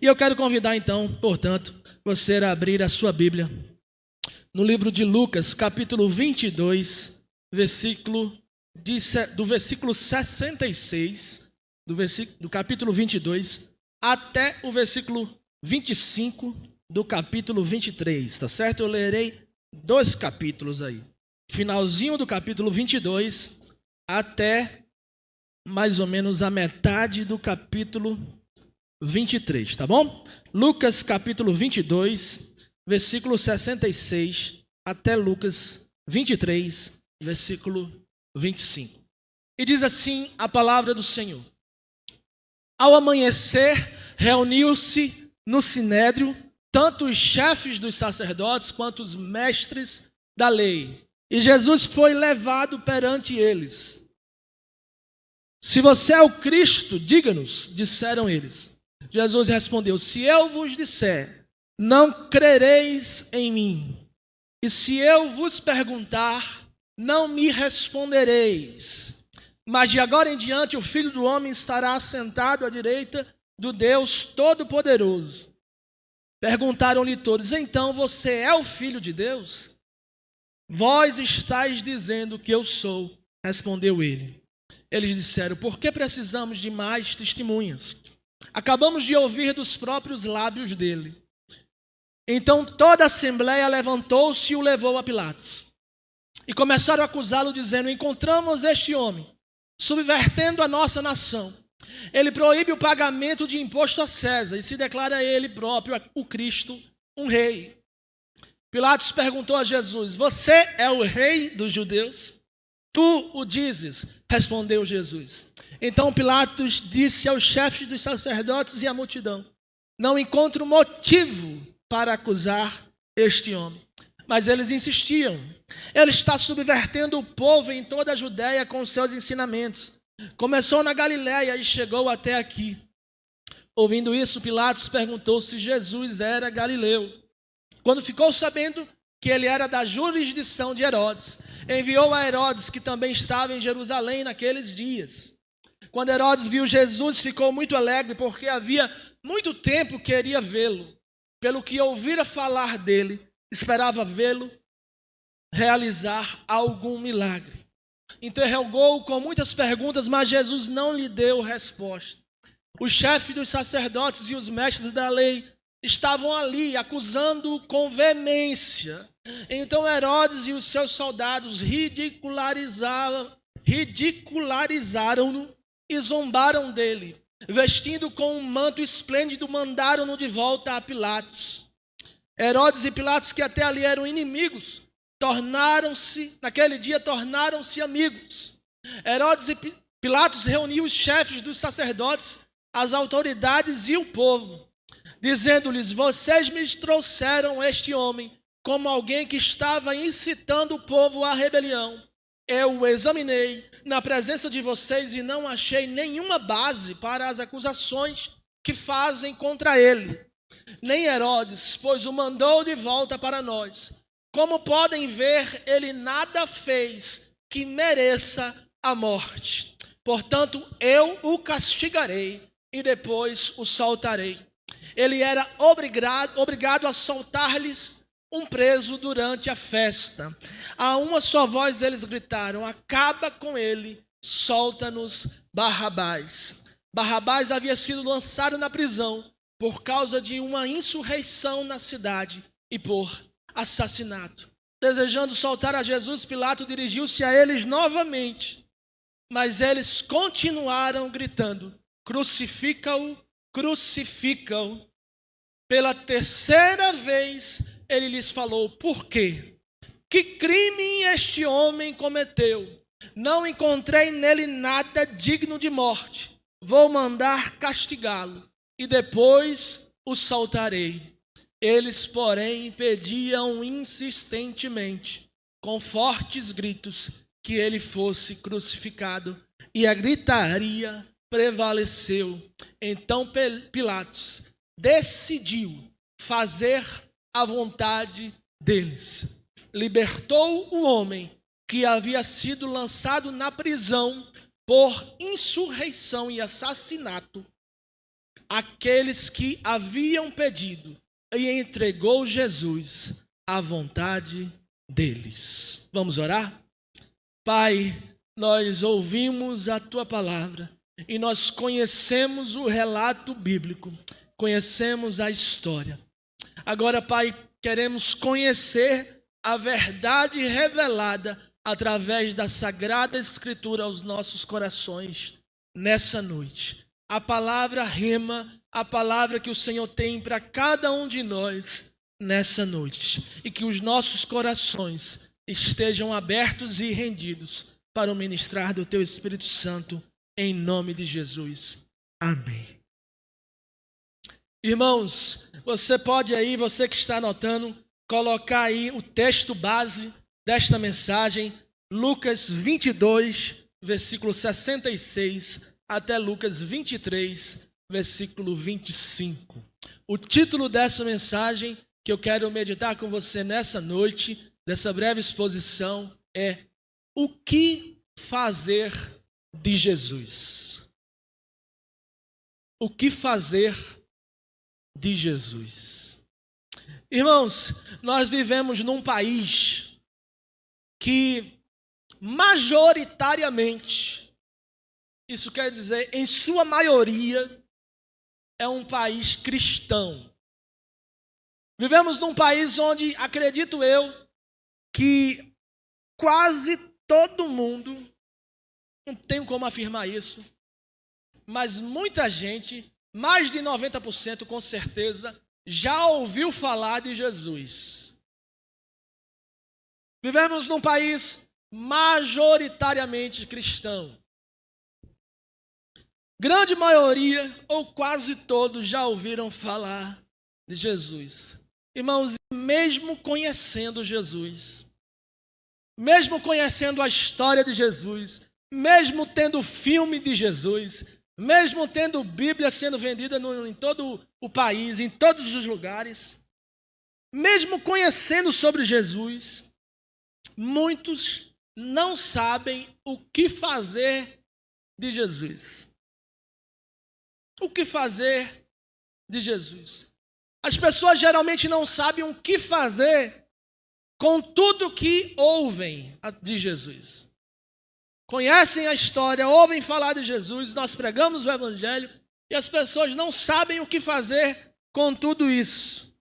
E eu quero convidar então, portanto, você a abrir a sua Bíblia no livro de Lucas, capítulo 22, do versículo 66, do capítulo 22, até o versículo 25 do capítulo 23, tá certo? Eu lerei 2 capítulos aí. Finalzinho do capítulo 22 até mais ou menos a metade do capítulo 23, tá bom? Lucas capítulo 22, versículo 66 até Lucas 23, versículo 25. E diz assim a palavra do Senhor: Ao amanhecer, reuniu-se no sinédrio tanto os chefes dos sacerdotes quanto os mestres da lei. E Jesus foi levado perante eles. Se você é o Cristo, diga-nos, disseram eles. Jesus respondeu: Se eu vos disser, não crereis em mim. E se eu vos perguntar, não me respondereis. Mas de agora em diante o Filho do Homem estará assentado à direita do Deus Todo-Poderoso. Perguntaram-lhe todos: Então você é o Filho de Deus? Vós estáis dizendo que eu sou, respondeu ele. Eles disseram: Por que precisamos de mais testemunhas? Acabamos de ouvir dos próprios lábios dele. Então toda a assembleia levantou-se e o levou a Pilatos. E começaram a acusá-lo, dizendo: Encontramos este homem subvertendo a nossa nação. Ele proíbe o pagamento de imposto a César e se declara ele próprio, o Cristo, um rei. Pilatos perguntou a Jesus: Você é o rei dos judeus? Tu o dizes, respondeu Jesus. Então Pilatos disse aos chefes dos sacerdotes e à multidão: Não encontro motivo para acusar este homem. Mas eles insistiam: Ele está subvertendo o povo em toda a Judéia com os seus ensinamentos. Começou na Galiléia e chegou até aqui. Ouvindo isso, Pilatos perguntou se Jesus era galileu. Quando ficou sabendo que ele era da jurisdição de Herodes, enviou a Herodes, que também estava em Jerusalém naqueles dias. Quando Herodes viu Jesus, ficou muito alegre, porque havia muito tempo que queria vê-lo. Pelo que ouvira falar dele, esperava vê-lo realizar algum milagre. Interrogou-o com muitas perguntas, mas Jesus não lhe deu resposta. Os chefes dos sacerdotes e os mestres da lei estavam ali, acusando-o com veemência. Então Herodes e os seus soldados ridicularizaram-no e zombaram dele. Vestindo com um manto esplêndido, mandaram-no de volta a Pilatos. Herodes e Pilatos, que até ali eram inimigos, naquele dia tornaram-se amigos. Herodes e Pilatos reuniu os chefes dos sacerdotes, as autoridades e o povo, dizendo-lhes: Vocês me trouxeram este homem como alguém que estava incitando o povo à rebelião. Eu o examinei na presença de vocês e não achei nenhuma base para as acusações que fazem contra ele. Nem Herodes, pois o mandou de volta para nós. Como podem ver, ele nada fez que mereça a morte. Portanto, eu o castigarei e depois o soltarei. Ele era obrigado a soltar-lhes um preso durante a festa. A uma só voz eles gritaram: Acaba com ele, solta-nos Barrabás. Barrabás havia sido lançado na prisão por causa de uma insurreição na cidade e por assassinato. Desejando soltar a Jesus, Pilatos dirigiu-se a eles novamente, mas eles continuaram gritando: Crucifica-o, crucifica-o. Pela terceira vez ele lhes falou: Por quê? Que crime este homem cometeu? Não encontrei nele nada digno de morte. Vou mandar castigá-lo e depois o soltarei. Eles, porém, pediam insistentemente, com fortes gritos, que ele fosse crucificado. E a gritaria prevaleceu. Então Pilatos decidiu fazer a vontade deles. Libertou o homem que havia sido lançado na prisão por insurreição e assassinato, aqueles que haviam pedido e entregou Jesus à vontade deles. Vamos orar? Pai, nós ouvimos a Tua palavra e nós conhecemos o relato bíblico, conhecemos a história. Agora, Pai, queremos conhecer a verdade revelada através da Sagrada Escritura aos nossos corações nessa noite. A palavra rema, a palavra que o Senhor tem para cada um de nós nessa noite. E que os nossos corações estejam abertos e rendidos para o ministrar do Teu Espírito Santo, em nome de Jesus. Amém. Irmãos, você pode aí, você que está anotando, colocar aí o texto base desta mensagem, Lucas 22, versículo 66, até Lucas 23, versículo 25. O título dessa mensagem que eu quero meditar com você nessa noite, dessa breve exposição, é O que fazer de Jesus? O que fazer de Jesus? Irmãos, nós vivemos num país que majoritariamente, isso quer dizer, em sua maioria, é um país cristão. Vivemos num país onde, acredito eu, que quase todo mundo, não tenho como afirmar isso, mas muita gente, mais de 90% com certeza, já ouviu falar de Jesus. Vivemos num país majoritariamente cristão. Grande maioria, ou quase todos, já ouviram falar de Jesus. Irmãos, mesmo conhecendo Jesus, mesmo conhecendo a história de Jesus, mesmo tendo filme de Jesus, mesmo tendo Bíblia sendo vendida em todo o país, em todos os lugares, mesmo conhecendo sobre Jesus, muitos não sabem o que fazer de Jesus. O que fazer de Jesus? As pessoas geralmente não sabem o que fazer com tudo que ouvem de Jesus. Conhecem a história, ouvem falar de Jesus, nós pregamos o Evangelho e as pessoas não sabem o que fazer com tudo isso.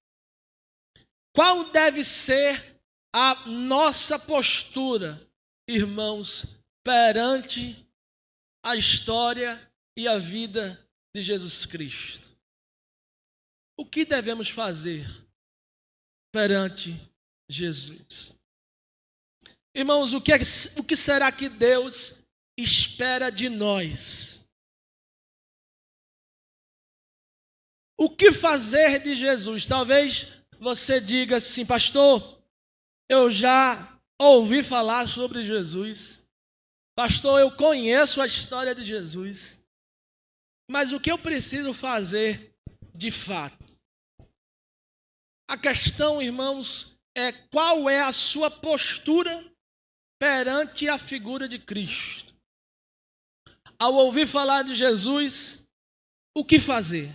Qual deve ser a nossa postura, irmãos, perante a história e a vida de Jesus Cristo? O que devemos fazer perante Jesus? Irmãos, o que será que Deus espera de nós? O que fazer de Jesus? Talvez você diga assim, pastor, eu já ouvi falar sobre Jesus. Pastor, eu conheço a história de Jesus. Mas o que eu preciso fazer de fato? A questão, irmãos, é qual é a sua postura perante a figura de Cristo. Ao ouvir falar de Jesus, o que fazer?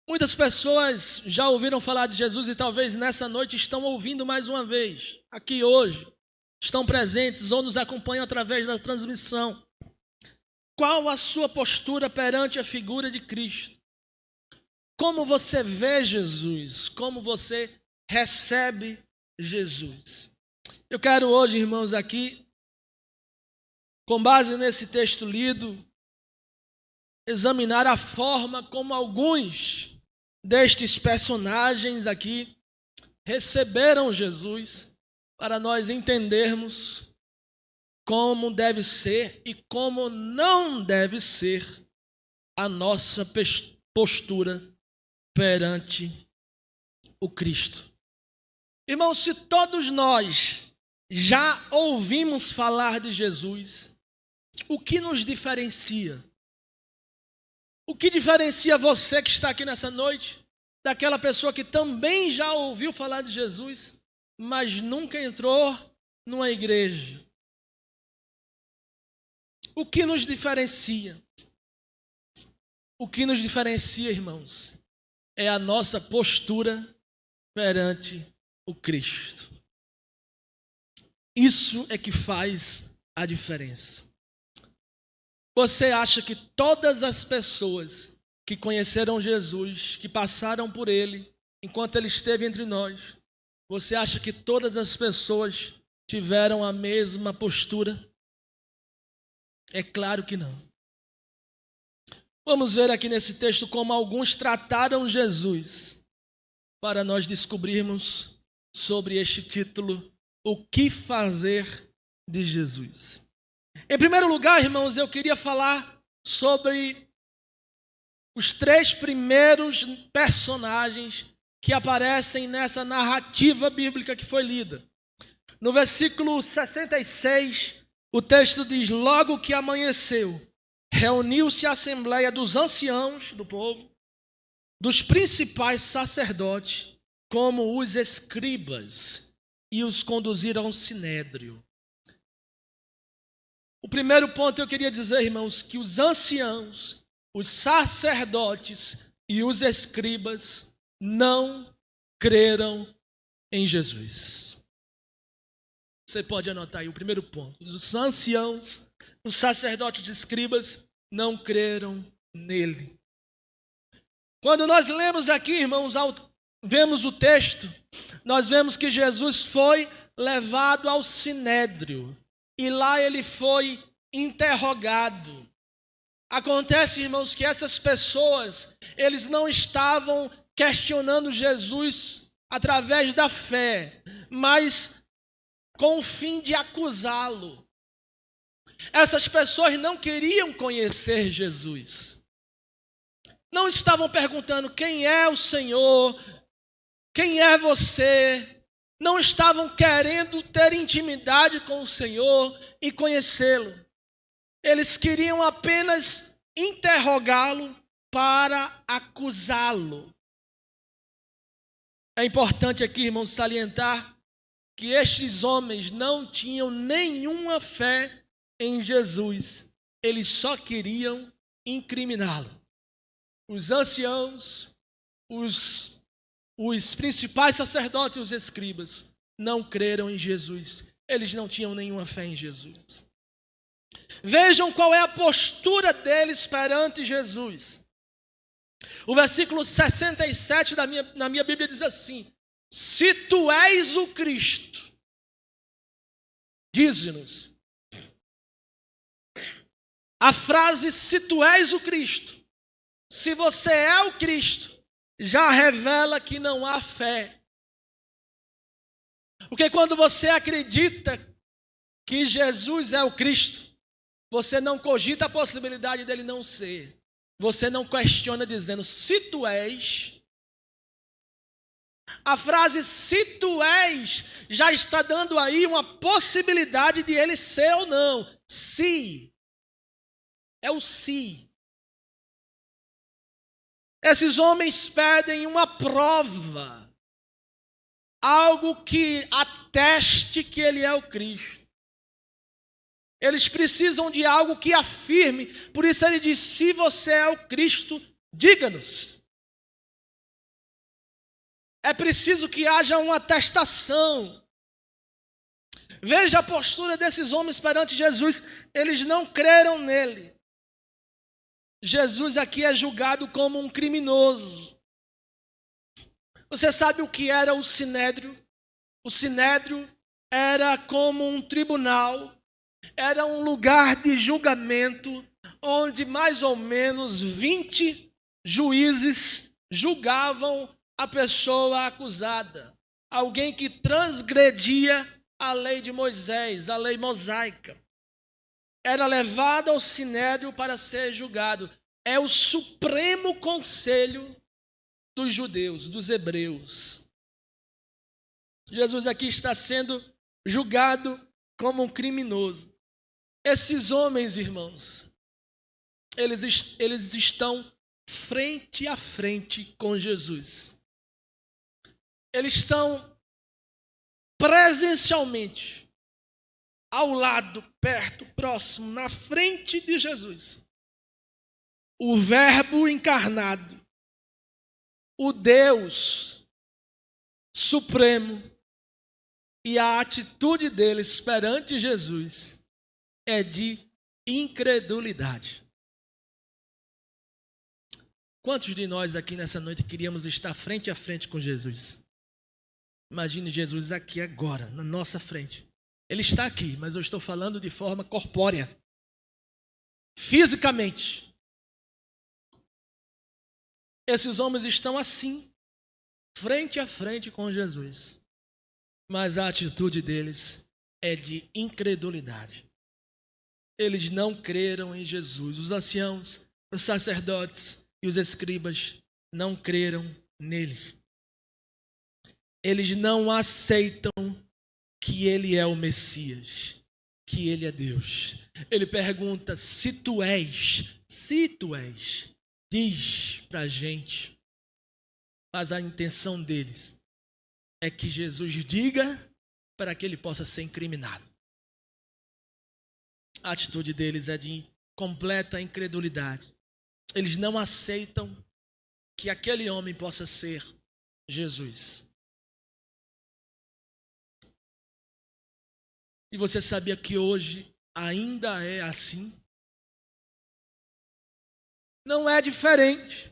Muitas pessoas já ouviram falar de Jesus e talvez nessa noite estão ouvindo mais uma vez, aqui hoje, estão presentes ou nos acompanham através da transmissão. Qual a sua postura perante a figura de Cristo? Como você vê Jesus? Como você recebe Jesus? Eu quero hoje, irmãos, aqui, com base nesse texto lido, examinar a forma como alguns destes personagens aqui receberam Jesus, para nós entendermos como deve ser e como não deve ser a nossa postura perante o Cristo. Irmãos, se todos nós já ouvimos falar de Jesus, o que nos diferencia? O que diferencia você que está aqui nessa noite daquela pessoa que também já ouviu falar de Jesus, mas nunca entrou numa igreja? O que nos diferencia? O que nos diferencia, irmãos, é a nossa postura perante o Cristo. Isso é que faz a diferença. Você acha que todas as pessoas que conheceram Jesus, que passaram por Ele, enquanto Ele esteve entre nós, você acha que todas as pessoas tiveram a mesma postura? É claro que não. Vamos ver aqui nesse texto como alguns trataram Jesus, para nós descobrirmos sobre este título, o que fazer de Jesus. Em primeiro lugar, irmãos, eu queria falar sobre os 3 primeiros personagens que aparecem nessa narrativa bíblica que foi lida. No versículo 66, o texto diz: logo que amanheceu, reuniu-se a assembleia dos anciãos do povo, dos principais sacerdotes, como os escribas, e os conduziram ao sinédrio. O primeiro ponto eu queria dizer, irmãos, que os anciãos, os sacerdotes e os escribas não creram em Jesus. Você pode anotar aí o primeiro ponto. Os anciãos, os sacerdotes e os escribas não creram nele. Quando nós lemos aqui, irmãos, vemos o texto, nós vemos que Jesus foi levado ao sinédrio e lá ele foi interrogado. Acontece, irmãos, que essas pessoas, eles não estavam questionando Jesus através da fé, mas com o fim de acusá-lo. Essas pessoas não queriam conhecer Jesus. Não estavam perguntando quem é o Senhor, quem é você. Não estavam querendo ter intimidade com o Senhor e conhecê-lo. Eles queriam apenas interrogá-lo para acusá-lo. É importante aqui, irmãos, salientar que estes homens não tinham nenhuma fé em Jesus. Eles só queriam incriminá-lo. Os anciãos, os principais sacerdotes e os escribas não creram em Jesus. Eles não tinham nenhuma fé em Jesus. Vejam qual é a postura deles perante Jesus. O versículo 67 na minha Bíblia diz assim: se tu és o Cristo, dize-nos. A frase se tu és o Cristo, se você é o Cristo, já revela que não há fé. Porque quando você acredita que Jesus é o Cristo, você não cogita a possibilidade dele não ser. Você não questiona dizendo, se tu és. A frase se tu és já está dando aí uma possibilidade de ele ser ou não. Se. É o se. Esses homens pedem uma prova. Algo que ateste que ele é o Cristo. Eles precisam de algo que afirme. Por isso ele diz, se você é o Cristo, diga-nos. É preciso que haja uma atestação. Veja a postura desses homens perante Jesus. Eles não creram nele. Jesus aqui é julgado como um criminoso. Você sabe o que era o sinédrio? O sinédrio era como um tribunal. Era um lugar de julgamento onde mais ou menos 20 juízes julgavam a pessoa acusada. Alguém que transgredia a lei de Moisés, a lei mosaica. Era levado ao sinédrio para ser julgado. É o supremo conselho dos judeus, dos hebreus. Jesus aqui está sendo julgado como um criminoso. Esses homens, irmãos, eles estão frente a frente com Jesus. Eles estão presencialmente ao lado, perto, próximo, na frente de Jesus, o Verbo encarnado, o Deus supremo, e a atitude deles perante Jesus é de incredulidade. Quantos de nós aqui nessa noite queríamos estar frente a frente com Jesus? Imagine Jesus aqui agora, na nossa frente. Ele está aqui, mas eu estou falando de forma corpórea, fisicamente. Esses homens estão assim, frente a frente com Jesus. Mas a atitude deles é de incredulidade. Eles não creram em Jesus. Os anciãos, os sacerdotes e os escribas não creram nele. Eles não aceitam que ele é o Messias, que ele é Deus. Ele pergunta: se tu és, diz para a gente. Mas a intenção deles é que Jesus diga para que ele possa ser incriminado. A atitude deles é de completa incredulidade. Eles não aceitam que aquele homem possa ser Jesus. E você sabia que hoje ainda é assim? Não é diferente.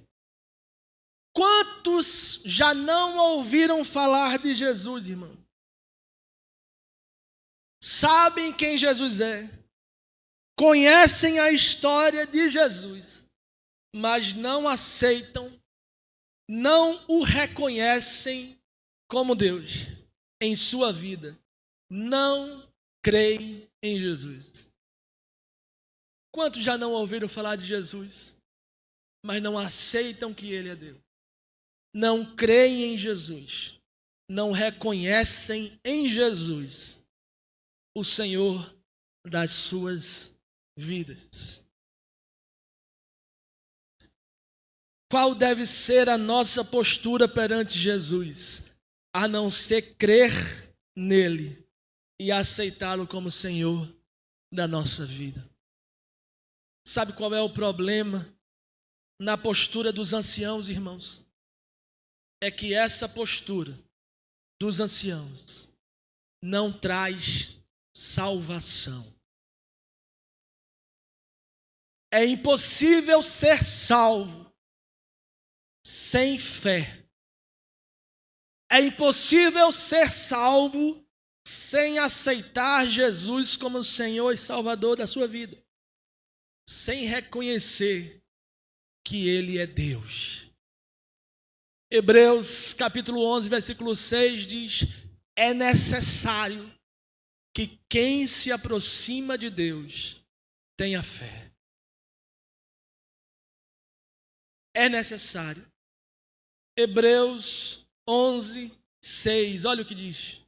Quantos já não ouviram falar de Jesus, irmão? Sabem quem Jesus é, conhecem a história de Jesus, mas não aceitam, não o reconhecem como Deus em sua vida, não creem em Jesus. Quantos já não ouviram falar de Jesus, mas não aceitam que ele é Deus? Não creem em Jesus, não reconhecem em Jesus o Senhor das suas vidas. Qual deve ser a nossa postura perante Jesus, a não ser crer nele e aceitá-lo como Senhor da nossa vida? Sabe qual é o problema na postura dos anciãos, irmãos? É que essa postura dos anciãos não traz salvação. É impossível ser salvo sem fé. É impossível ser salvo sem aceitar Jesus como Senhor e Salvador da sua vida, sem reconhecer que ele é Deus. Hebreus capítulo 11, versículo 6 diz: é necessário que quem se aproxima de Deus tenha fé. É necessário. Hebreus 11, 6, olha o que diz.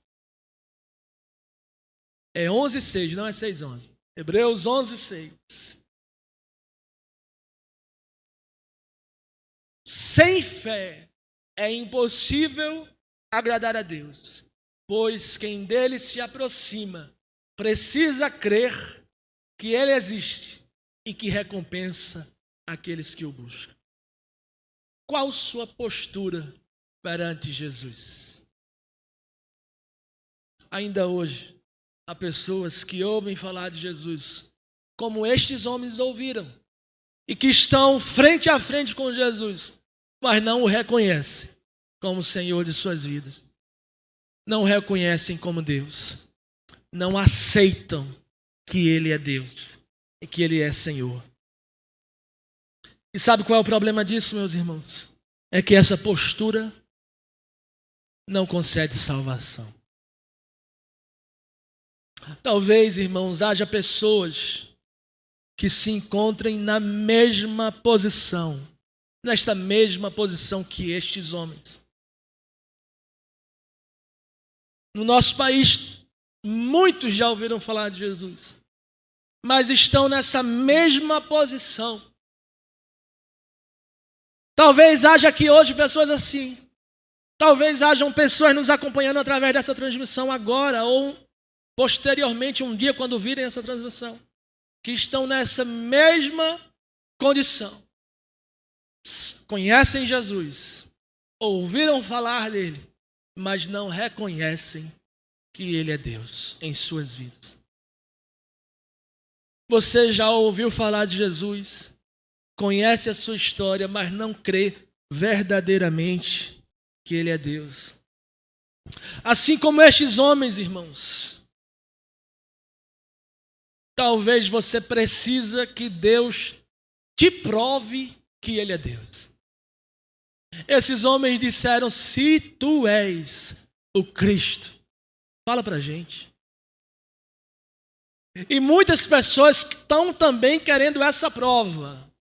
É 11, 6, não é 6, 11. Hebreus 11, 6. Sem fé é impossível agradar a Deus, pois quem dele se aproxima precisa crer que ele existe e que recompensa aqueles que o buscam. Qual sua postura perante Jesus? Ainda hoje, há pessoas que ouvem falar de Jesus, como estes homens ouviram, e que estão frente a frente com Jesus, mas não o reconhecem como Senhor de suas vidas. Não o reconhecem como Deus. Não aceitam que ele é Deus e que ele é Senhor. E sabe qual é o problema disso, meus irmãos? É que essa postura não concede salvação. Talvez, irmãos, haja pessoas que se encontrem na mesma posição, nesta mesma posição que estes homens. No nosso país, muitos já ouviram falar de Jesus, mas estão nessa mesma posição. Talvez haja aqui hoje pessoas assim. Talvez hajam pessoas nos acompanhando através dessa transmissão agora ou posteriormente, um dia, quando virem essa transmissão, que estão nessa mesma condição, conhecem Jesus, ouviram falar dele, mas não reconhecem que ele é Deus em suas vidas. Você já ouviu falar de Jesus, conhece a sua história, mas não crê verdadeiramente que ele é Deus. Assim como estes homens, irmãos, talvez você precisa que Deus te prove que ele é Deus. Esses homens disseram: se tu és o Cristo, fala pra gente. E muitas pessoas estão também querendo essa prova.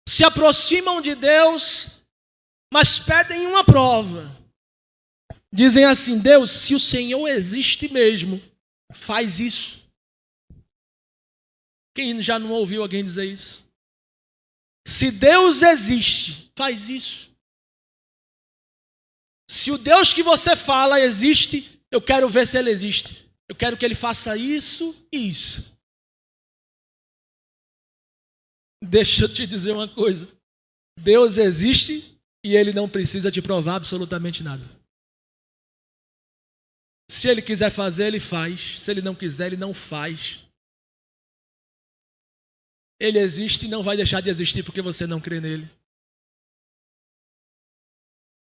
Se aproximam de Deus, mas pedem uma prova. Dizem assim: Deus, se o Senhor existe mesmo, faz isso. Quem já não ouviu alguém dizer isso? Se Deus existe, faz isso. Se o Deus que você fala existe, eu quero ver se ele existe. Eu quero que ele faça isso e isso. Deixa eu te dizer uma coisa. Deus existe e ele não precisa te provar absolutamente nada. Se ele quiser fazer, ele faz. Se ele não quiser, ele não faz. Ele existe e não vai deixar de existir porque você não crê nele.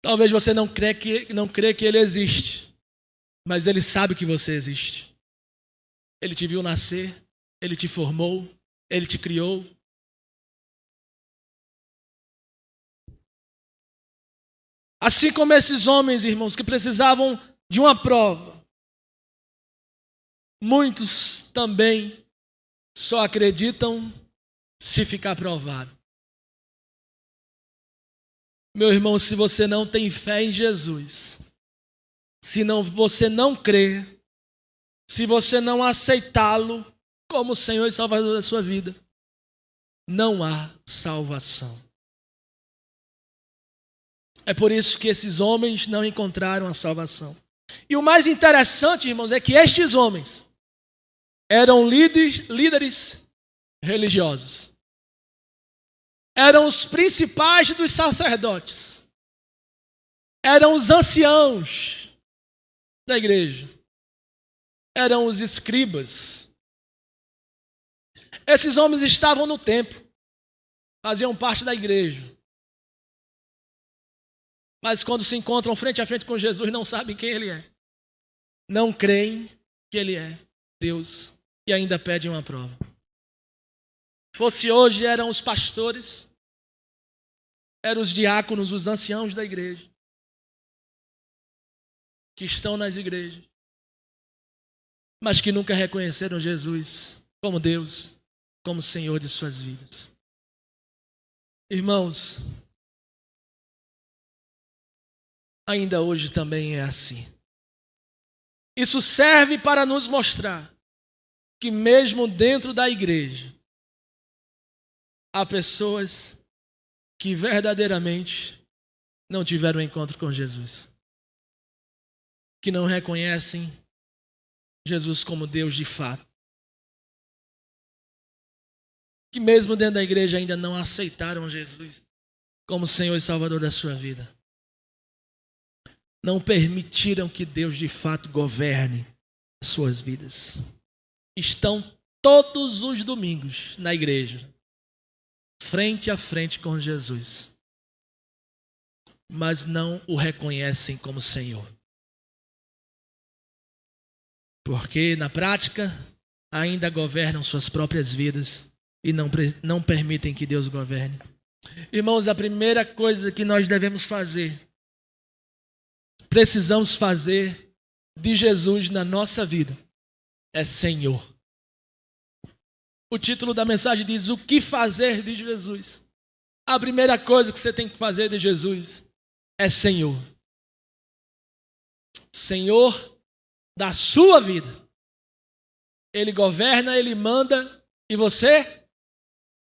Talvez você não crê que ele existe, mas ele sabe que você existe. Ele te viu nascer, ele te formou, ele te criou. Assim como esses homens, irmãos, que precisavam de uma prova, muitos também só acreditam se ficar provado. Meu irmão, se você não tem fé em Jesus, se você não crê, se você não aceitá-lo como Senhor e Salvador da sua vida, não há salvação. É por isso que esses homens não encontraram a salvação. E o mais interessante, irmãos, é que estes homens eram líderes religiosos. Eram os principais dos sacerdotes. Eram os anciãos da igreja. Eram os escribas. Esses homens estavam no templo. Faziam parte da igreja. Mas quando se encontram frente a frente com Jesus, não sabem quem ele é. Não creem que ele é Deus. E ainda pedem uma prova. Se fosse hoje, eram os pastores, eram os diáconos, os anciãos da igreja, que estão nas igrejas, mas que nunca reconheceram Jesus como Deus, como Senhor de suas vidas. Irmãos, ainda hoje também é assim. Isso serve para nos mostrar que mesmo dentro da igreja, há pessoas que verdadeiramente não tiveram encontro com Jesus. Que não reconhecem Jesus como Deus de fato. Que mesmo dentro da igreja ainda não aceitaram Jesus como Senhor e Salvador da sua vida. Não permitiram que Deus de fato governe as suas vidas. Estão todos os domingos na igreja, frente a frente com Jesus, mas não o reconhecem como Senhor. Porque na prática ainda governam suas próprias vidas e não permitem que Deus governe. Irmãos, a primeira coisa que nós devemos fazer, precisamos fazer de Jesus na nossa vida, é Senhor. O título da mensagem diz: o que fazer de Jesus? A primeira coisa que você tem que fazer de Jesus é Senhor. Senhor da sua vida. Ele governa, ele manda e você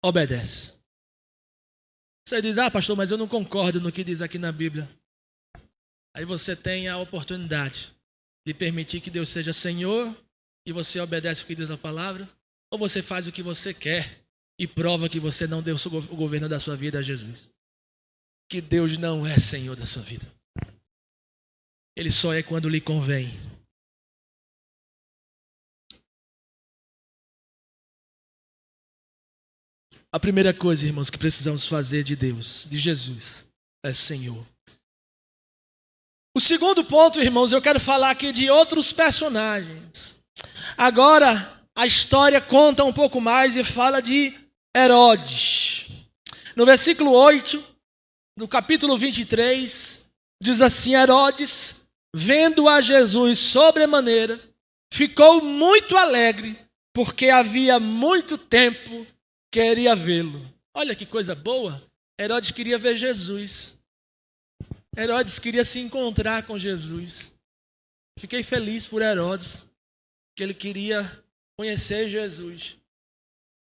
obedece. Você diz: ah, pastor, mas eu não concordo no que diz aqui na Bíblia. Aí você tem a oportunidade de permitir que Deus seja Senhor e você obedece o que diz a palavra, ou você faz o que você quer e prova que você não deu o governo da sua vida a Jesus. Que Deus não é Senhor da sua vida. Ele só é quando lhe convém. A primeira coisa, irmãos, que precisamos fazer de Deus, de Jesus, é Senhor. O segundo ponto, irmãos, eu quero falar aqui de outros personagens. Agora, a história conta um pouco mais e fala de Herodes. No versículo 8, do capítulo 23, diz assim: Herodes, vendo a Jesus sobremaneira, ficou muito alegre, porque havia muito tempo queria vê-lo. Olha que coisa boa. Herodes queria ver Jesus. Herodes queria se encontrar com Jesus. Fiquei feliz por Herodes, que ele queria conhecer Jesus.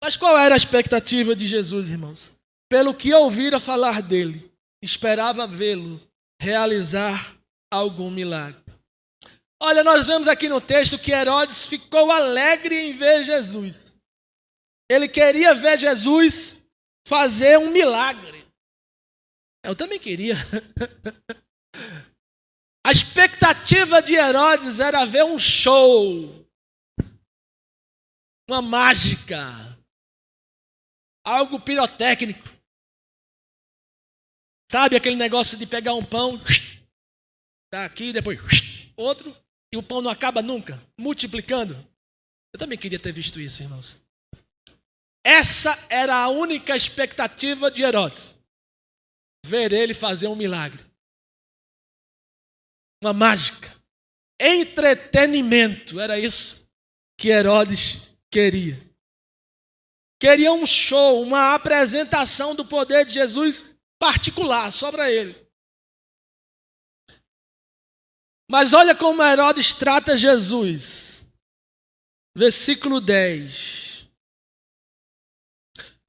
Mas qual era a expectativa de Jesus, irmãos? Pelo que ouvira falar dele, esperava vê-lo realizar algum milagre. Olha, nós vemos aqui no texto que Herodes ficou alegre em ver Jesus. Ele queria ver Jesus fazer um milagre. Eu também queria. A expectativa de Herodes era ver um show, uma mágica, algo pirotécnico. Sabe aquele negócio de pegar um pão, tá aqui, depois outro, e o pão não acaba nunca, multiplicando? Eu também queria ter visto isso, irmãos. Essa era a única expectativa de Herodes. Ver ele fazer um milagre. Uma mágica. Entretenimento. Era isso que Herodes queria. Queria um show, uma apresentação do poder de Jesus particular, só para ele. Mas olha como Herodes trata Jesus. Versículo 10.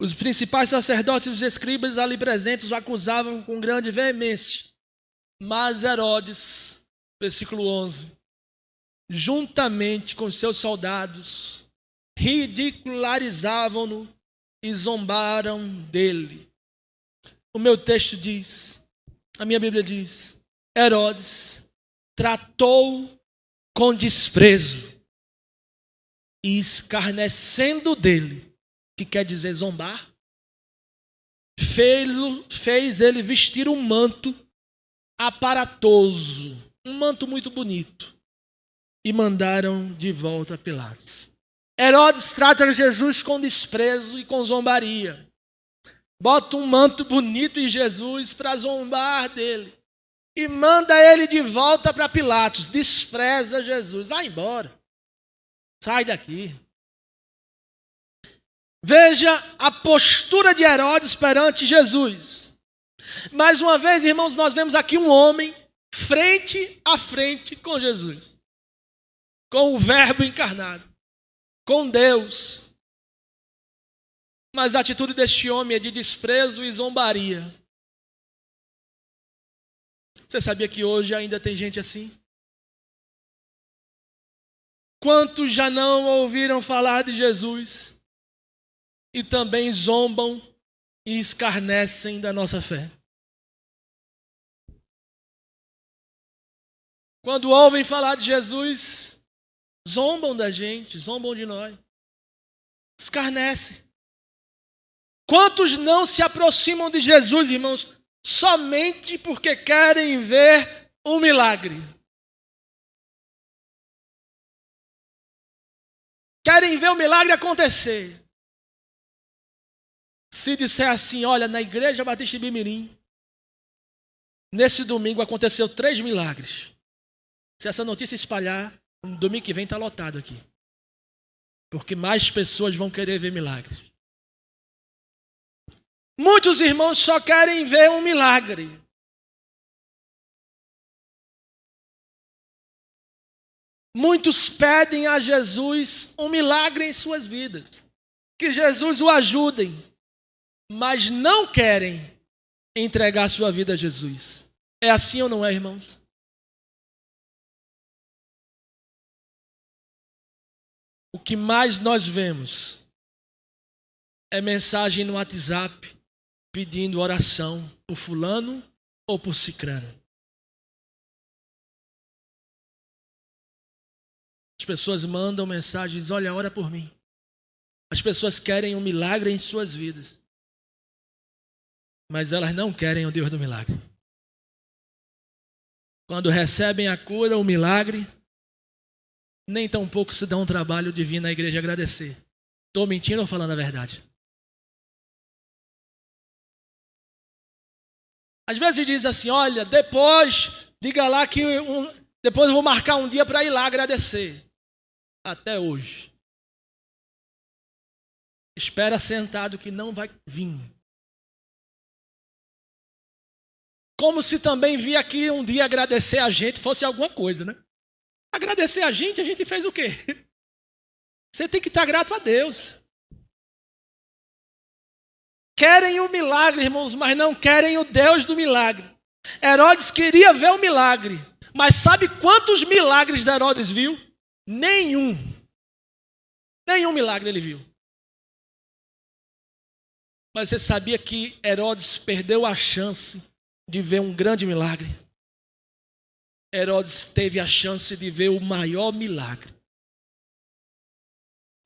Os principais sacerdotes e os escribas ali presentes o acusavam com grande veemência. Mas Herodes, versículo 11, juntamente com seus soldados, ridicularizavam-no e zombaram dele. O meu texto diz, a minha Bíblia diz, Herodes tratou com desprezo e escarnecendo dele, que quer dizer zombar, fez ele vestir um manto aparatoso, um manto muito bonito, e mandaram de volta a Pilatos. Herodes trata Jesus com desprezo e com zombaria. Bota um manto bonito em Jesus para zombar dele. E manda ele de volta para Pilatos. Despreza Jesus. Vai embora. Sai daqui. Veja a postura de Herodes perante Jesus. Mais uma vez, irmãos, nós vemos aqui um homem frente a frente com Jesus. Com o Verbo encarnado. Com Deus. Mas a atitude deste homem é de desprezo e zombaria. Você sabia que hoje ainda tem gente assim? Quantos já não ouviram falar de Jesus e também zombam e escarnecem da nossa fé? Quando ouvem falar de Jesus, zombam da gente, zombam de nós, escarnecem. Quantos não se aproximam de Jesus, irmãos, somente porque querem ver um milagre? Querem ver o milagre acontecer. Se disser assim, olha, na Igreja Batista de Bimirim, nesse domingo aconteceu 3 milagres. Se essa notícia espalhar, no domingo que vem está lotado aqui. Porque mais pessoas vão querer ver milagres. Muitos irmãos só querem ver um milagre. Muitos pedem a Jesus um milagre em suas vidas. Que Jesus o ajude. Mas não querem entregar sua vida a Jesus. É assim ou não é, irmãos? o que mais nós vemos é mensagem no WhatsApp pedindo oração por fulano ou por cicrano. As pessoas mandam mensagens, olha, ora por mim. As pessoas querem um milagre em suas vidas, mas elas não querem o Deus do milagre. Quando recebem a cura, o milagre, nem tão pouco se dão um trabalho de vir na igreja agradecer. Estou mentindo ou falando a verdade? Às vezes diz assim, olha, depois, diga lá que depois eu vou marcar um dia para ir lá agradecer. Até hoje. Espera sentado que não vai vir. Como se também vir aqui um dia agradecer a gente fosse alguma coisa, né? Agradecer a gente fez o quê? Você tem que estar grato a Deus. Querem o milagre, irmãos, mas não querem o Deus do milagre. Herodes queria ver o milagre, mas sabe quantos milagres Herodes viu? Nenhum. Nenhum milagre ele viu. Mas você sabia que Herodes perdeu a chance de ver um grande milagre? Herodes teve a chance de ver o maior milagre.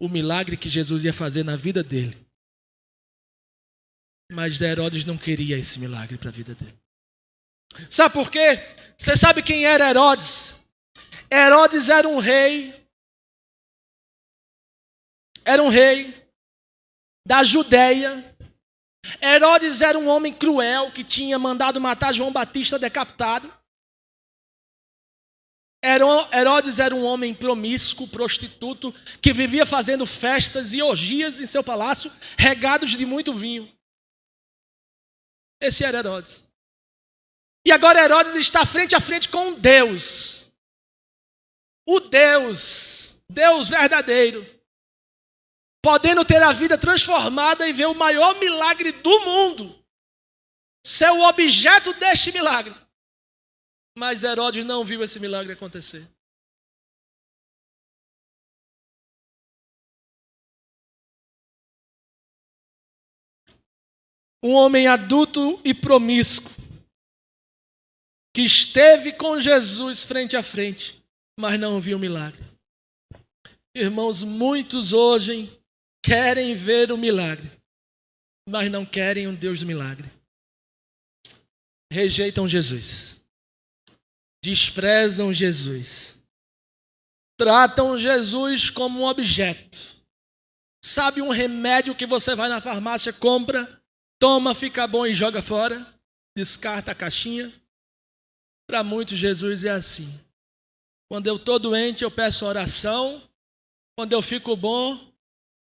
O milagre que Jesus ia fazer na vida dele. Mas Herodes não queria esse milagre para a vida dele. Sabe por quê? Você sabe quem era Herodes? Herodes era um rei. Era um rei da Judéia. Herodes era um homem cruel que tinha mandado matar João Batista decapitado. Herodes era um homem promíscuo, prostituto, que vivia fazendo festas e orgias em seu palácio, regados de muito vinho. Esse era Herodes. E agora Herodes está frente a frente com Deus. O Deus verdadeiro. Podendo ter a vida transformada e ver o maior milagre do mundo. Ser o objeto deste milagre. Mas Herodes não viu esse milagre acontecer. Um homem adulto e promíscuo, que esteve com Jesus frente a frente, mas não viu o milagre. Irmãos, muitos hoje querem ver o milagre, mas não querem um Deus do milagre. Rejeitam Jesus. Desprezam Jesus. Tratam Jesus como um objeto. Sabe um remédio que você vai na farmácia, compra, toma, fica bom e joga fora? Descarta a caixinha? Para muitos, Jesus é assim. Quando eu estou doente, eu peço oração. Quando eu fico bom,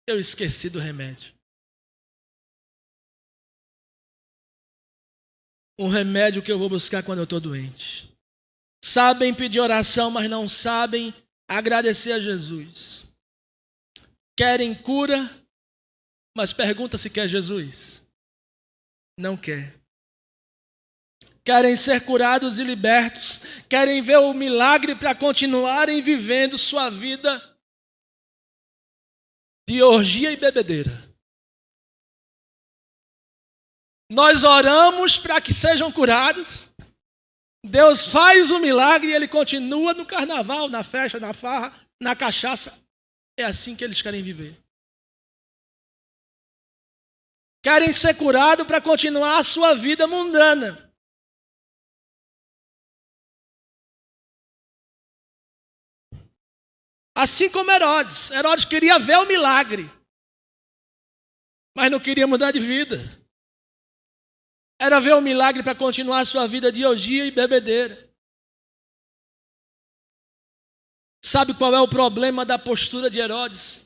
eu esqueci do remédio. Um remédio que eu vou buscar quando eu estou doente. Sabem pedir oração, mas não sabem agradecer a Jesus. Querem cura, mas pergunta se quer Jesus. Não quer. Querem ser curados e libertos. Querem ver o milagre para continuarem vivendo sua vida de orgia e bebedeira. Nós oramos para que sejam curados. Deus faz o milagre e ele continua no carnaval, na festa, na farra, na cachaça. É assim que eles querem viver. Querem ser curados para continuar a sua vida mundana. Assim como Herodes. Herodes queria ver o milagre, mas não queria mudar de vida. Era ver o milagre para continuar a sua vida de orgia e bebedeira. Sabe qual é o problema da postura de Herodes?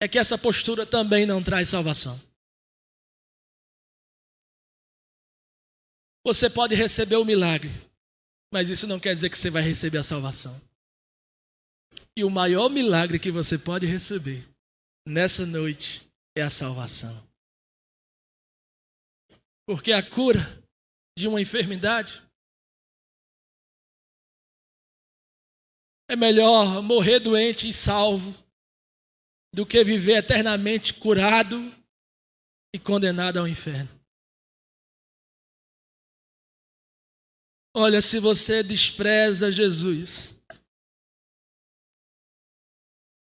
É que essa postura também não traz salvação. Você pode receber o milagre, mas isso não quer dizer que você vai receber a salvação. E o maior milagre que você pode receber nessa noite é a salvação. Porque a cura de uma enfermidade é melhor morrer doente e salvo do que viver eternamente curado e condenado ao inferno. Olha, se você despreza Jesus,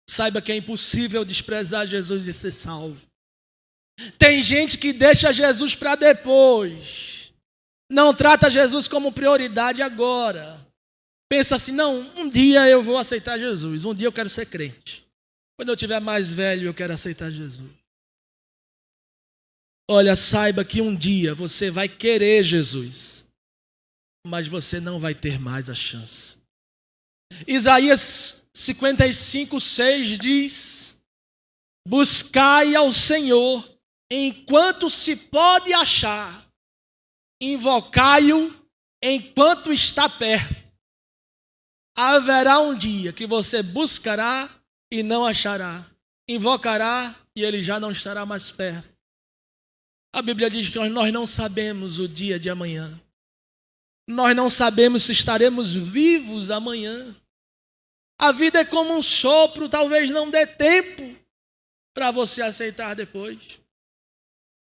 saiba que é impossível desprezar Jesus e ser salvo. Tem gente que deixa Jesus para depois. Não trata Jesus como prioridade agora. Pensa assim, não, um dia eu vou aceitar Jesus. Um dia eu quero ser crente. Quando eu tiver mais velho, eu quero aceitar Jesus. Olha, saiba que um dia você vai querer Jesus, mas você não vai ter mais a chance. Isaías 55:6 diz: buscai ao Senhor enquanto se pode achar, invocai-o enquanto está perto. Haverá um dia que você buscará e não achará, invocará e ele já não estará mais perto. A Bíblia diz que nós não sabemos o dia de amanhã. Nós não sabemos se estaremos vivos amanhã. A vida é como um sopro, talvez não dê tempo para você aceitar depois.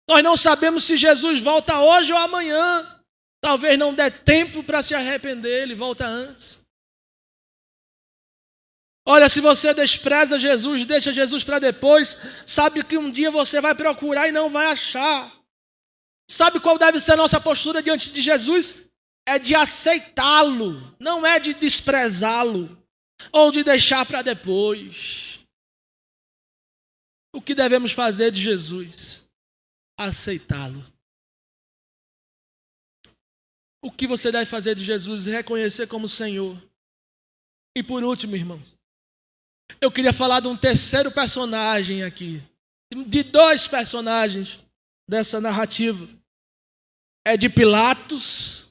Nós não sabemos se Jesus volta hoje ou amanhã. Talvez não dê tempo para se arrepender, ele volta antes. Olha, se você despreza Jesus, deixa Jesus para depois, sabe que um dia você vai procurar e não vai achar. Sabe qual deve ser a nossa postura diante de Jesus? É de aceitá-lo, não é de desprezá-lo ou de deixar para depois. O que devemos fazer de Jesus? Aceitá-lo. O que você deve fazer de Jesus? Reconhecer como Senhor. E por último, irmãos, eu queria falar de um terceiro personagem aqui, de dois personagens dessa narrativa. É de Pilatos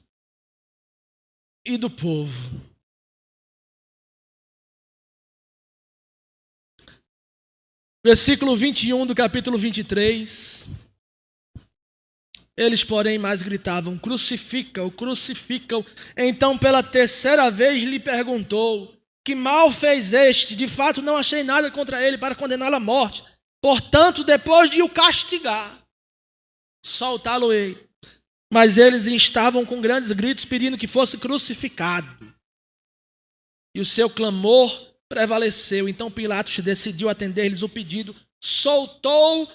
e do povo. Versículo 21 do capítulo 23. Eles, porém, mais gritavam: crucifica-o, crucifica-o. Então, pela terceira vez, lhe perguntou: que mal fez este? De fato, não achei nada contra ele para condená-lo à morte. Portanto, depois de o castigar, soltá-lo-ei. Mas eles estavam com grandes gritos pedindo que fosse crucificado. E o seu clamor prevaleceu. Então Pilatos decidiu atender-lhes o pedido. Soltou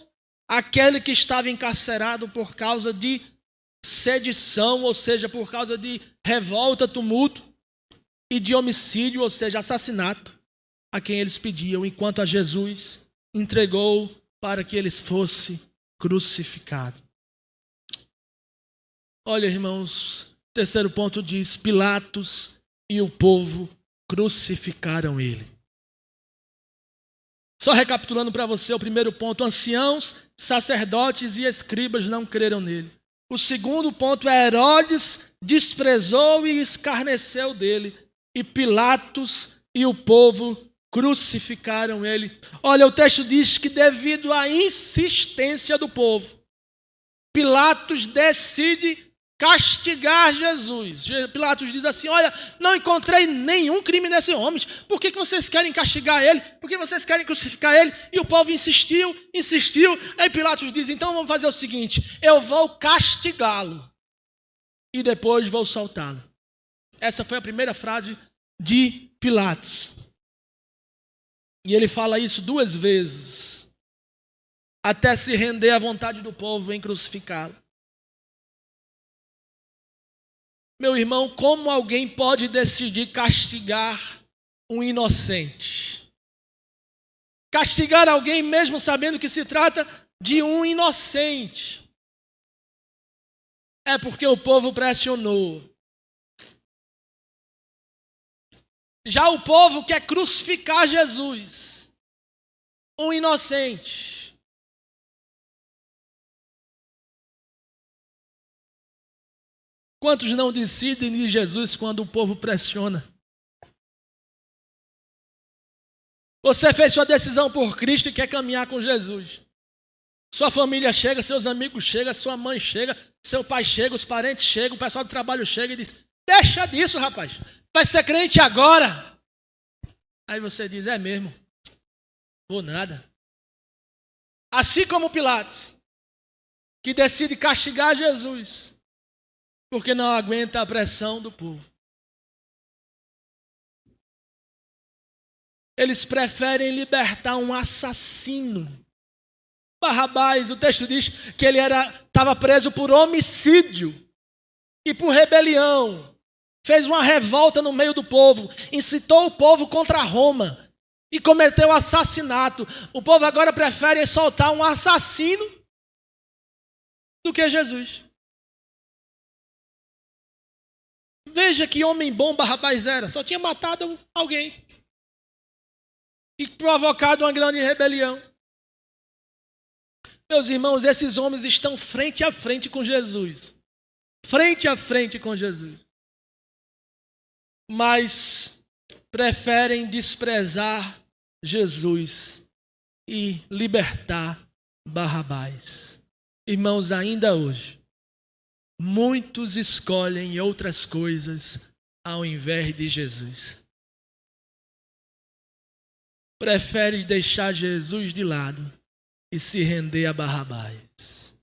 aquele que estava encarcerado por causa de sedição, ou seja, por causa de revolta, tumulto, e de homicídio, ou seja, assassinato, a quem eles pediam, enquanto a Jesus entregou para que ele fosse crucificado. Olha, irmãos, terceiro ponto diz: Pilatos e o povo crucificaram ele. Só recapitulando para você o primeiro ponto: anciãos, sacerdotes e escribas não creram nele. O segundo ponto é: Herodes desprezou e escarneceu dele. E Pilatos e o povo crucificaram ele. Olha, o texto diz que devido à insistência do povo, Pilatos decide castigar Jesus. Pilatos diz assim: olha, não encontrei nenhum crime nesse homem. Por que vocês querem castigar ele? Por que vocês querem crucificar ele? E o povo insistiu. Aí Pilatos diz: então vamos fazer o seguinte: eu vou castigá-lo e depois vou soltá-lo. Essa foi a primeira frase de Pilatos. E ele fala isso duas vezes, até se render à vontade do povo em crucificá-lo. Meu irmão, como alguém pode decidir castigar um inocente? Castigar alguém mesmo sabendo que se trata de um inocente. É porque o povo pressionou. Já o povo quer crucificar Jesus, um inocente. Quantos não decidem de Jesus quando o povo pressiona? Você fez sua decisão por Cristo e quer caminhar com Jesus. Sua família chega, seus amigos chegam, sua mãe chega, seu pai chega, os parentes chegam, o pessoal do trabalho chega e diz: deixa disso, rapaz, vai ser crente agora. Aí você diz: é mesmo, vou nada, Assim como Pilatos, que decide castigar Jesus, porque não aguenta a pressão do povo. Eles preferem libertar um assassino. Barrabás, o texto diz que ele estava preso por homicídio e por rebelião. Fez uma revolta no meio do povo, incitou o povo contra Roma e cometeu assassinato. O povo agora prefere soltar um assassino do que Jesus. Veja que homem bom Barrabás era, só tinha matado alguém e provocado uma grande rebelião. Meus irmãos, esses homens estão frente a frente com Jesus. Frente a frente com Jesus. Mas preferem desprezar Jesus e libertar Barrabás. Irmãos, ainda hoje, muitos escolhem outras coisas ao invés de Jesus. Prefere deixar Jesus de lado e se render a Barrabás.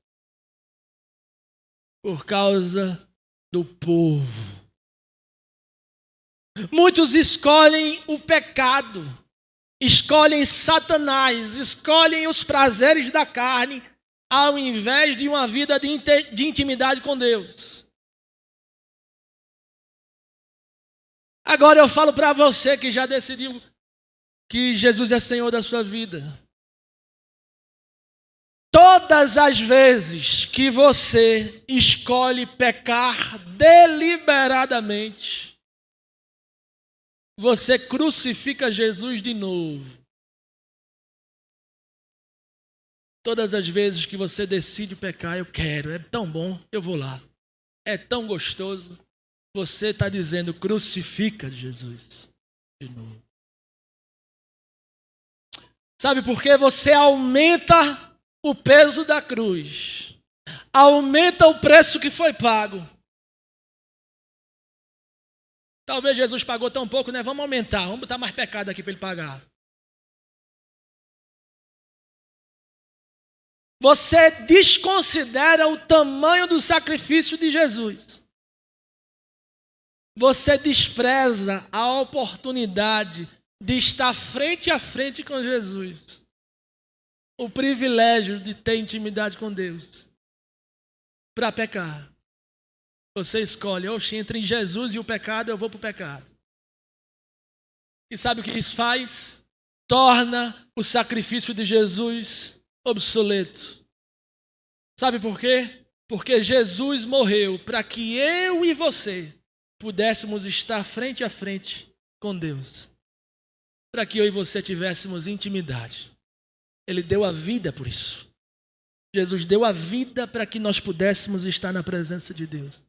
Por causa do povo. Muitos escolhem o pecado, escolhem Satanás, escolhem os prazeres da carne, ao invés de uma vida de intimidade com Deus. Agora eu falo para você que já decidiu que Jesus é Senhor da sua vida. Todas as vezes que você escolhe pecar deliberadamente, você crucifica Jesus de novo. Todas as vezes que você decide pecar, eu quero, é tão bom, eu vou lá. É tão gostoso. Você está dizendo, crucifica Jesus de novo. Sabe por quê? Você aumenta o peso da cruz. Aumenta o preço que foi pago. Talvez Jesus pagou tão pouco, né? Vamos aumentar, vamos botar mais pecado aqui para ele pagar. Você desconsidera o tamanho do sacrifício de Jesus. Você despreza a oportunidade de estar frente a frente com Jesus. O privilégio de ter intimidade com Deus. Para pecar. Você escolhe, oxe, entre Jesus e o pecado, eu vou para o pecado. E sabe o que isso faz? Torna o sacrifício de Jesus obsoleto. Sabe por quê? Porque Jesus morreu para que eu e você pudéssemos estar frente a frente com Deus. Para que eu e você tivéssemos intimidade. Ele deu a vida por isso. Jesus deu a vida para que nós pudéssemos estar na presença de Deus.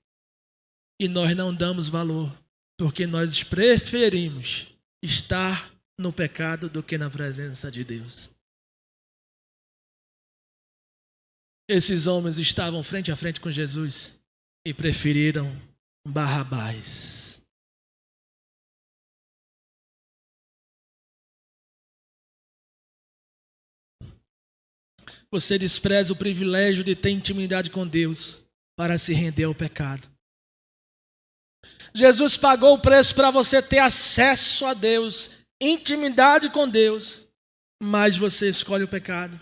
E nós não damos valor, porque nós preferimos estar no pecado do que na presença de Deus. Esses homens estavam frente a frente com Jesus e preferiram Barrabás. Você despreza o privilégio de ter intimidade com Deus para se render ao pecado. Jesus pagou o preço para você ter acesso a Deus, intimidade com Deus, mas você escolhe o pecado.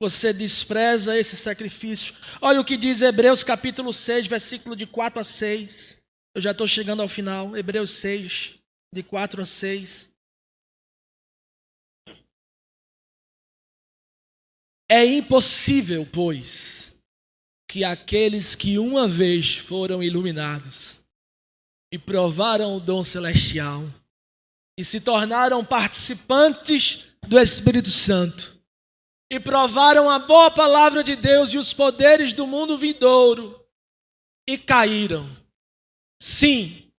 Você despreza esse sacrifício. Olha o que diz Hebreus capítulo 6, versículo de 4 a 6. Eu já estou chegando ao final. Hebreus 6, de 4 a 6. É impossível, pois, que aqueles que uma vez foram iluminados e provaram o dom celestial e se tornaram participantes do Espírito Santo e provaram a boa palavra de Deus e os poderes do mundo vindouro e caíram. Sim,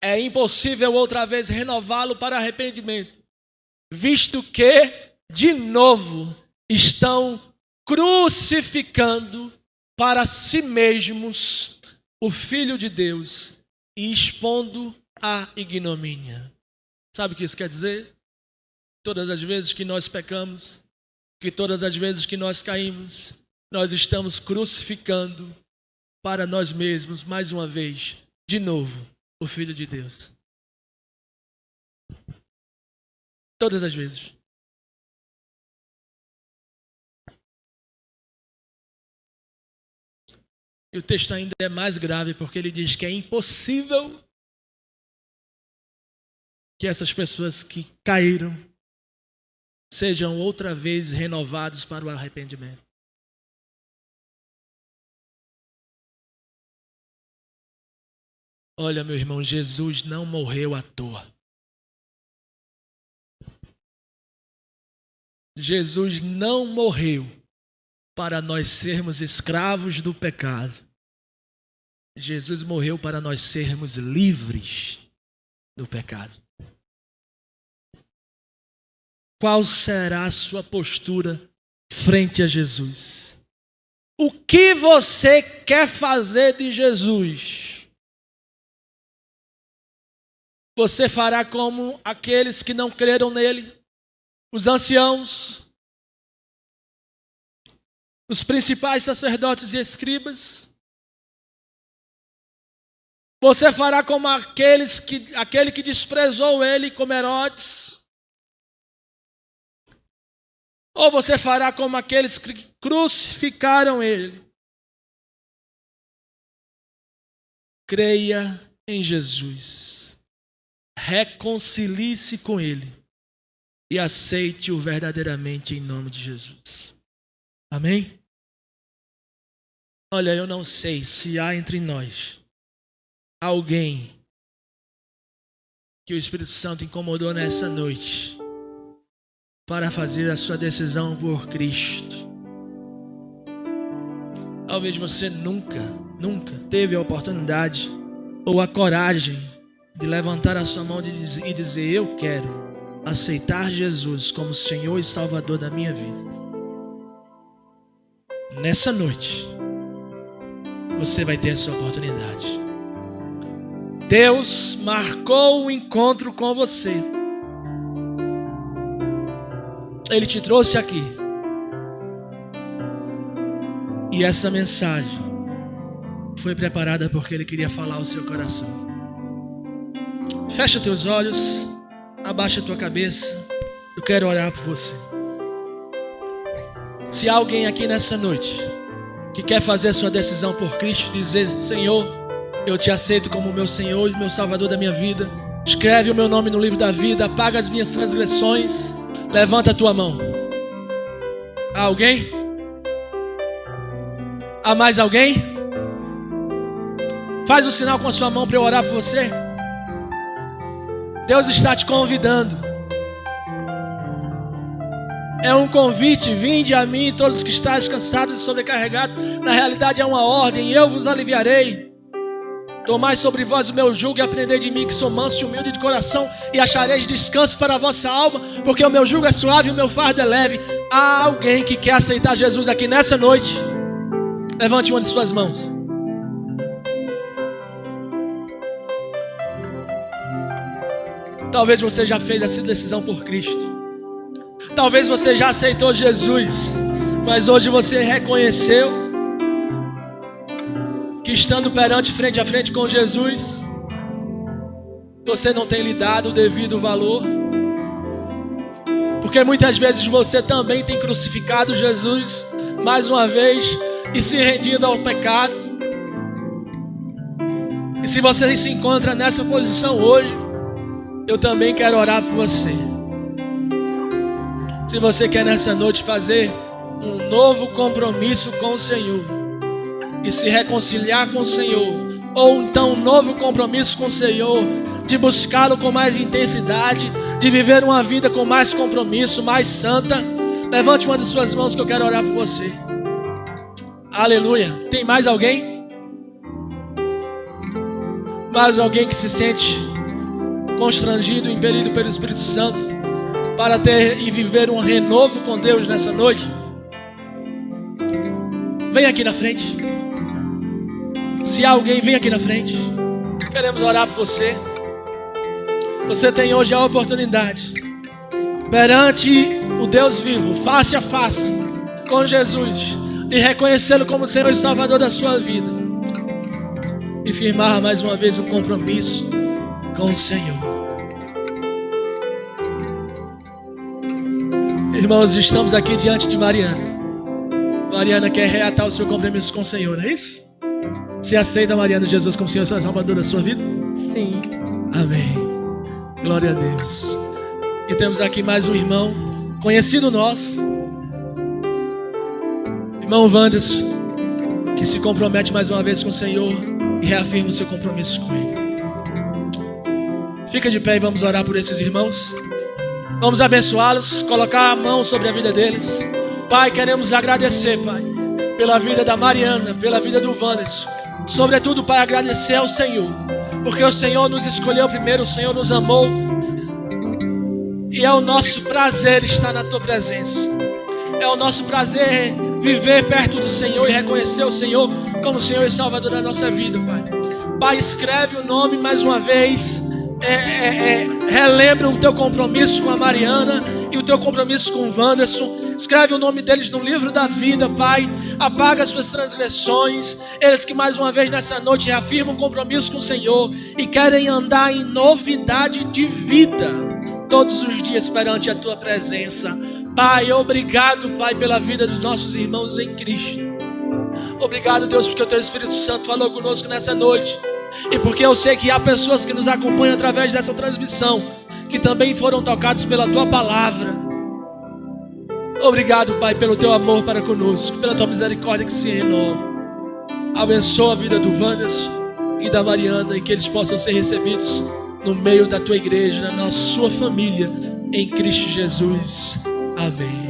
é impossível outra vez renová-lo para arrependimento, visto que, de novo, estão crucificando para si mesmos o Filho de Deus e expondo a ignomínia. Sabe o que isso quer dizer? Todas as vezes que nós pecamos, que todas as vezes que nós caímos, nós estamos crucificando para nós mesmos, mais uma vez, de novo, o Filho de Deus. Todas as vezes. E o texto ainda é mais grave, porque ele diz que é impossível que essas pessoas que caíram sejam outra vez renovados para o arrependimento. Olha, meu irmão, Jesus não morreu à toa. Jesus não morreu para nós sermos escravos do pecado. Jesus morreu para nós sermos livres do pecado. Qual será a sua postura frente a Jesus? O que você quer fazer de Jesus? Você fará como aqueles que não creram nele? Os anciãos, os principais sacerdotes e escribas? Você fará como aquele que desprezou ele, como Herodes? Ou você fará como aqueles que crucificaram ele? Creia em Jesus. Reconcilie-se com ele. E aceite-o verdadeiramente em nome de Jesus. Amém? Olha, eu não sei se há entre nós alguém que o Espírito Santo incomodou nessa noite para fazer a sua decisão por Cristo. Talvez você nunca teve a oportunidade ou a coragem de levantar a sua mão e dizer: eu quero aceitar Jesus como Senhor e Salvador da minha vida. Nessa noite, você vai ter essa oportunidade. Deus marcou um encontro com você. Ele te trouxe aqui. E essa mensagem foi preparada porque Ele queria falar ao seu coração. Fecha teus olhos. Abaixa a tua cabeça. Eu quero orar por você. Se há alguém aqui nessa noite que quer fazer a sua decisão por Cristo, dizer: Senhor, eu te aceito como meu Senhor e meu Salvador da minha vida. Escreve o meu nome no livro da vida. Apaga as minhas transgressões. Levanta a tua mão. Há alguém? Há mais alguém? Faz um sinal com a sua mão para eu orar por você. Deus está te convidando. É um convite: vinde a mim todos os que estáis cansados e sobrecarregados. Na realidade é uma ordem: eu vos aliviarei. Tomai sobre vós o meu jugo e aprendei de mim, que sou manso e humilde de coração, e achareis descanso para a vossa alma, porque o meu jugo é suave e o meu fardo é leve. Há alguém que quer aceitar Jesus aqui nessa noite? Levante uma de suas mãos. Talvez você já fez essa decisão por Cristo. Talvez você já aceitou Jesus, mas hoje você reconheceu que estando frente a frente com Jesus, você não tem lhe dado o devido valor. Porque muitas vezes você também tem crucificado Jesus mais uma vez e se rendido ao pecado. E se você se encontra nessa posição hoje, eu também quero orar por você. Se você quer nessa noite fazer um novo compromisso com o Senhor e se reconciliar com o Senhor, ou então um novo compromisso com o Senhor, de buscá-lo com mais intensidade, de viver uma vida com mais compromisso, mais santa, levante uma de suas mãos que eu quero orar por você. Aleluia. Tem mais alguém? Mais alguém que se sente constrangido, impelido pelo Espírito Santo para ter e viver um renovo com Deus nessa noite? Vem aqui na frente. Se há alguém, vem aqui na frente. Queremos orar por você. Você tem hoje a oportunidade perante o Deus vivo, face a face com Jesus, de reconhecê-lo como Senhor e Salvador da sua vida e firmar mais uma vez um compromisso com o Senhor. Irmãos, estamos aqui diante de Mariana. Mariana quer reatar o seu compromisso com o Senhor, não é isso? Você aceita, Mariana, Jesus como Senhor e Salvador da sua vida? Sim. Amém. Glória a Deus. E temos aqui mais um irmão conhecido nosso, irmão Wanderson, que se compromete mais uma vez com o Senhor e reafirma o seu compromisso com Ele. Fica de pé e vamos orar por esses irmãos. Vamos abençoá-los, colocar a mão sobre a vida deles. Pai, queremos agradecer, Pai, pela vida da Mariana, pela vida do Wanderson. Sobretudo, Pai, agradecer ao Senhor, porque o Senhor nos escolheu primeiro, o Senhor nos amou. E é o nosso prazer estar na Tua presença. É o nosso prazer viver perto do Senhor e reconhecer o Senhor como Senhor e Salvador da nossa vida, Pai. Pai, escreve o nome mais uma vez. Relembra o Teu compromisso com a Mariana e o Teu compromisso com o Wanderson. Escreve o nome deles no livro da vida, Pai. Apaga as suas transgressões. Eles que mais uma vez nessa noite reafirmam um compromisso com o Senhor e querem andar em novidade de vida todos os dias perante a Tua presença. Pai, obrigado, Pai, pela vida dos nossos irmãos em Cristo. Obrigado, Deus, porque o Teu Espírito Santo falou conosco nessa noite. E porque eu sei que há pessoas que nos acompanham através dessa transmissão, que também foram tocados pela Tua palavra. Obrigado, Pai, pelo Teu amor para conosco, pela Tua misericórdia que se renova. Abençoa a vida do Wanderson e da Mariana, e que eles possam ser recebidos no meio da Tua igreja, na sua família, em Cristo Jesus. Amém.